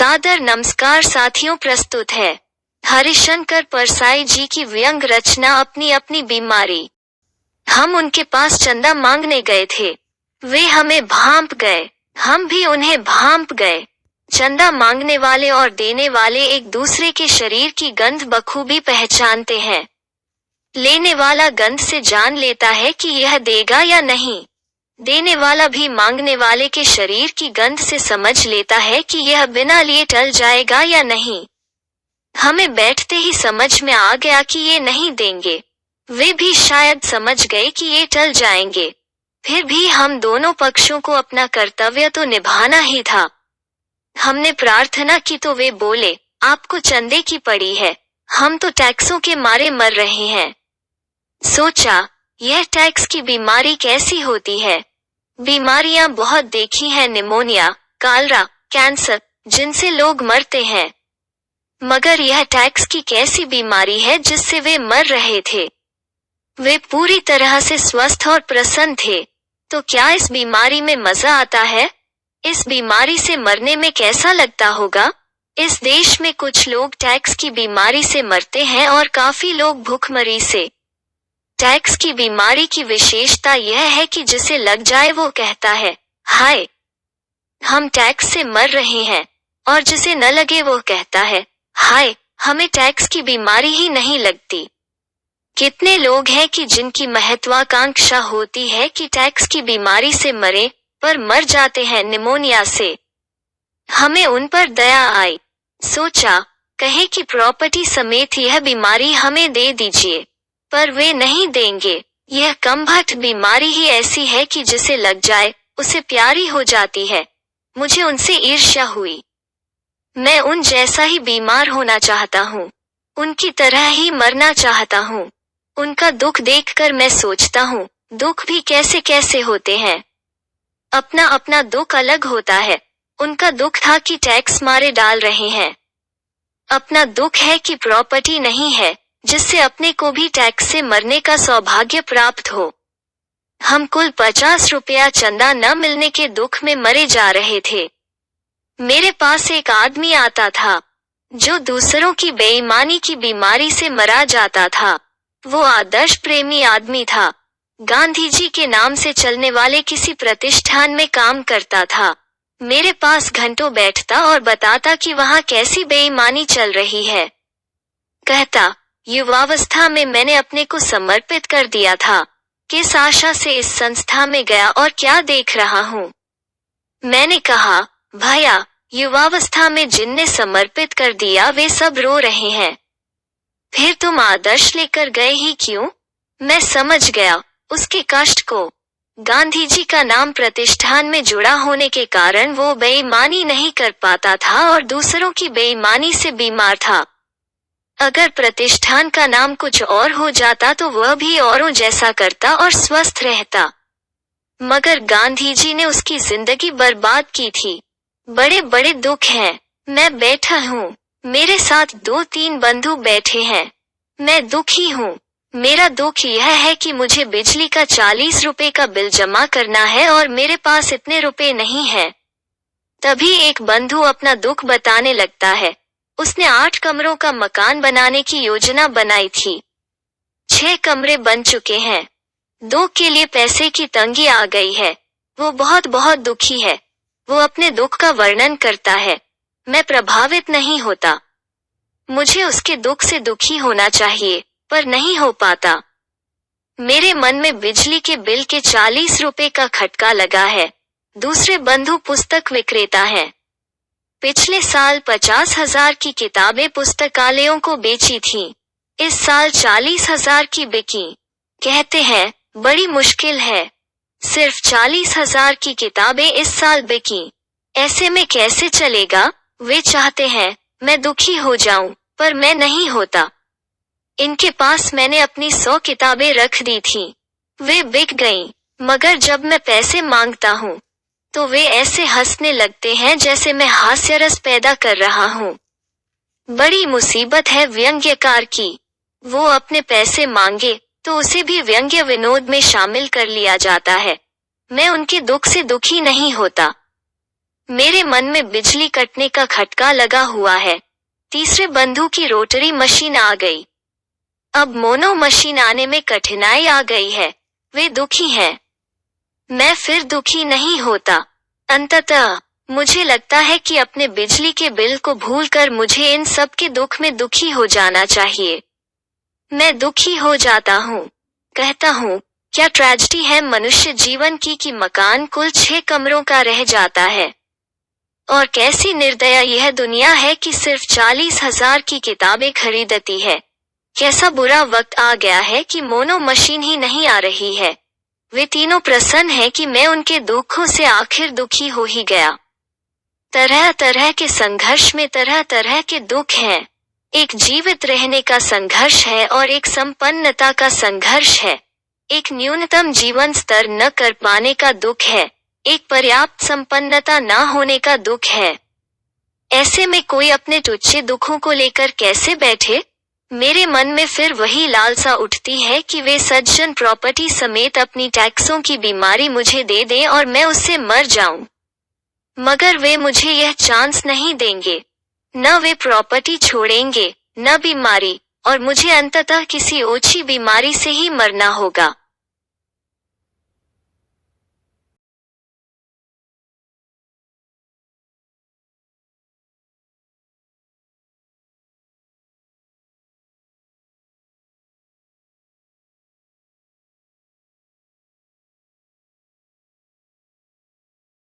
सादर नमस्कार साथियों, प्रस्तुत है हरिशंकर परसाई जी की व्यंग रचना अपनी अपनी बीमारी। हम उनके पास चंदा मांगने गए थे, वे हमें भांप गए, हम भी उन्हें भांप गए। चंदा मांगने वाले और देने वाले एक दूसरे के शरीर की गंध बखूबी पहचानते हैं। लेने वाला गंध से जान लेता है कि यह देगा या नहीं। देने वाला भी मांगने वाले के शरीर की गंध से समझ लेता है कि यह बिना लिए टल जाएगा या नहीं। हमें बैठते ही समझ में आ गया कि ये नहीं देंगे, वे भी शायद समझ गए कि ये टल जाएंगे। फिर भी हम दोनों पक्षों को अपना कर्तव्य तो निभाना ही था। हमने प्रार्थना की तो वे बोले, आपको चंदे की पड़ी है, हम तो टैक्सों के मारे मर रहे हैं। सोचा, यह टैक्स की बीमारी कैसी होती है। बीमारियां बहुत देखी हैं, निमोनिया, कालरा, कैंसर, जिनसे लोग मरते हैं, मगर यह टैक्स की कैसी बीमारी है जिससे वे मर रहे थे। वे पूरी तरह से स्वस्थ और प्रसन्न थे, तो क्या इस बीमारी में मजा आता है? इस बीमारी से मरने में कैसा लगता होगा? इस देश में कुछ लोग टैक्स की बीमारी से मरते हैं और काफी लोग भूखमरी से। टैक्स की बीमारी की विशेषता यह है कि जिसे लग जाए वो कहता है, हाय, हम टैक्स से मर रहे हैं, और जिसे न लगे वो कहता है, हाय, हमें टैक्स की बीमारी ही नहीं लगती। कितने लोग हैं कि जिनकी महत्वाकांक्षा होती है कि टैक्स की बीमारी से मरे, पर मर जाते हैं निमोनिया से। हमें उन पर दया आई, सोचा, कहे कि प्रॉपर्टी समेत यह बीमारी हमें दे दीजिए, पर वे नहीं देंगे। यह कमबख्त बीमारी ही ऐसी है कि जिसे लग जाए उसे प्यारी हो जाती है। मुझे उनसे ईर्ष्या हुई। मैं उन जैसा ही बीमार होना चाहता हूँ, उनकी तरह ही मरना चाहता हूँ। उनका दुख देखकर मैं सोचता हूँ, दुख भी कैसे कैसे होते हैं। अपना अपना दुख अलग होता है। उनका दुख था कि टैक्स मारे डाल रहे हैं। अपना दुख है कि प्रॉपर्टी नहीं है जिससे अपने को भी टैक्स से मरने का सौभाग्य प्राप्त हो। हम कुल 50 रुपया चंदा न मिलने के दुख में मरे जा रहे थे। मेरे पास एक आदमी आता था जो दूसरों की बेईमानी की बीमारी से मरा जाता था। वो आदर्श प्रेमी आदमी था। गांधी जी के नाम से चलने वाले किसी प्रतिष्ठान में काम करता था। मेरे पास घंटों बैठता और बताता कि वहाँ कैसी बेईमानी चल रही है। कहता, युवावस्था में मैंने अपने को समर्पित कर दिया था, किस आशा से इस संस्था में गया और क्या देख रहा हूँ। मैंने कहा, भैया, युवावस्था में जिनने समर्पित कर दिया वे सब रो रहे हैं, फिर तुम आदर्श लेकर गए ही क्यों? मैं समझ गया उसके कष्ट को। गांधी जी का नाम प्रतिष्ठान में जुड़ा होने के कारण वो बेईमानी नहीं कर पाता था और दूसरों की बेईमानी से बीमार था। अगर प्रतिष्ठान का नाम कुछ और हो जाता तो वह भी औरों जैसा करता और स्वस्थ रहता, मगर गांधी जी ने उसकी जिंदगी बर्बाद की थी। बड़े बड़े दुख हैं। मैं बैठा हूँ, मेरे साथ 2-3 बंधु बैठे हैं। मैं दुखी हूँ। मेरा दुख यह है कि मुझे बिजली का 40 रुपए का बिल जमा करना है और मेरे पास इतने रुपए नहीं है। तभी एक बंधु अपना दुख बताने लगता है। उसने 8 कमरों का मकान बनाने की योजना बनाई थी। 6 कमरे बन चुके हैं। 2 के लिए पैसे की तंगी आ गई है। वो बहुत बहुत दुखी है। वो अपने दुख का वर्णन करता है। मैं प्रभावित नहीं होता। मुझे उसके दुख से दुखी होना चाहिए, पर नहीं हो पाता। मेरे मन में बिजली के बिल के 40 रुपए का खटका लगा है। दूसरे बंधु पुस्तक विक्रेता हैं। पिछले साल 50,000 की किताबें पुस्तकालयों को बेची थीं। इस साल 40,000 की बिकी। कहते हैं, बड़ी मुश्किल है। सिर्फ 40,000 की किताबें इस साल बिकी। ऐसे में कैसे चलेगा? वे चाहते हैं मैं दुखी हो जाऊं, पर मैं नहीं होता। इनके पास मैंने अपनी 100 किताबें रख दी थीं। वे बिक गईं, मगर जब मैं पैसे मांगता हूँ तो वे ऐसे हंसने लगते हैं जैसे मैं हास्यरस पैदा कर रहा हूँ। बड़ी मुसीबत है व्यंग्यकार की। वो अपने पैसे मांगे तो उसे भी व्यंग्य विनोद में शामिल कर लिया जाता है। मैं उनके दुख से दुखी नहीं होता। मेरे मन में बिजली कटने का खटका लगा हुआ है। तीसरे बंधु की रोटरी मशीन आ गई। अब मोनो मशीन आने में कठिनाई आ गई है। वे दुखी हैं। मैं फिर दुखी नहीं होता। अंततः मुझे लगता है कि अपने बिजली के बिल को भूलकर मुझे इन सब के दुख में दुखी हो जाना चाहिए। मैं दुखी हो जाता हूँ। कहता हूँ, क्या ट्रेजेडी है मनुष्य जीवन की कि मकान कुल 6 कमरों का रह जाता है। और कैसी निर्दया यह दुनिया है कि सिर्फ 40,000 की किताबें खरीदती है। कैसा बुरा वक्त आ गया है कि मोनो मशीन ही नहीं आ रही है। वे तीनों प्रसन्न हैं कि मैं उनके दुखों से आखिर दुखी हो ही गया। तरह तरह के संघर्ष में तरह तरह के दुख हैं। एक जीवित रहने का संघर्ष है और एक संपन्नता का संघर्ष है। एक न्यूनतम जीवन स्तर न कर पाने का दुख है। एक पर्याप्त संपन्नता न होने का दुख है। ऐसे में कोई अपने तुच्छ दुखों को लेकर कैसे बैठे? मेरे मन में फिर वही लालसा उठती है कि वे सज्जन प्रॉपर्टी समेत अपनी टैक्सों की बीमारी मुझे दे दें और मैं उससे मर जाऊं। मगर वे मुझे यह चांस नहीं देंगे। न वे प्रॉपर्टी छोड़ेंगे, न बीमारी, और मुझे अंततः किसी ओछी बीमारी से ही मरना होगा।